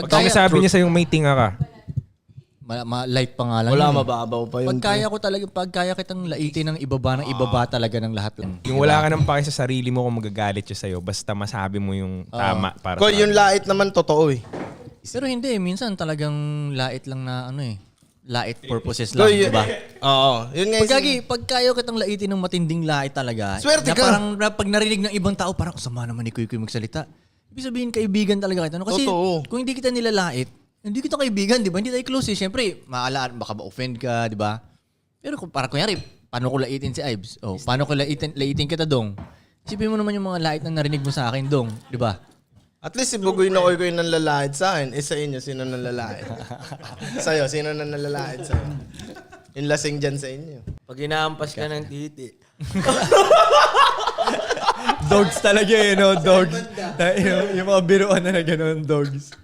Pag sabi niya sa'yo may tinga ka. Light pa nga lang. Wala, mababaw pa yun. Pagkaya kitang laitin ng ibaba talaga ng lahat. Yung wala ka ng pake sa sarili mo kung magagalit siya sa'yo, basta masabi mo yung tama para Kung yung lait naman totoo eh. Pero hindi, minsan talagang lait lang na lait purposes lang, di ba? Oo. Yun nga Pagkaya kitang laitin ng matinding lait talaga. Swerte na ka. Parang pag narinig ng ibang tao, parang sama naman ni Kuy magsalita. Ibig sabihin, kaibigan talaga kita. No? Kasi Totoo. kung hindi kita nilalait, hindi kita kaibigan, di ba? Hindi tayo close eh. Siyempre, maalaan, baka ma-offend ka, di ba? Pero para kunyari, paano ko laitin si Ives? Oh, paano ko laitin kita, Dong? Isipin mo naman yung mga lait na narinig mo sa akin, Dong. Di ba? At least si Bugoy na Koy nang lalait sa akin. Sa inyo, sino nang lalait? Sa'yo, sino nang lalait sa'yo? Yung lasing dyan sa inyo. Pag inaampas ka ng titi. Dogs talaga eh, no? Dogs. Yung mga biruan na gano'n, dogs.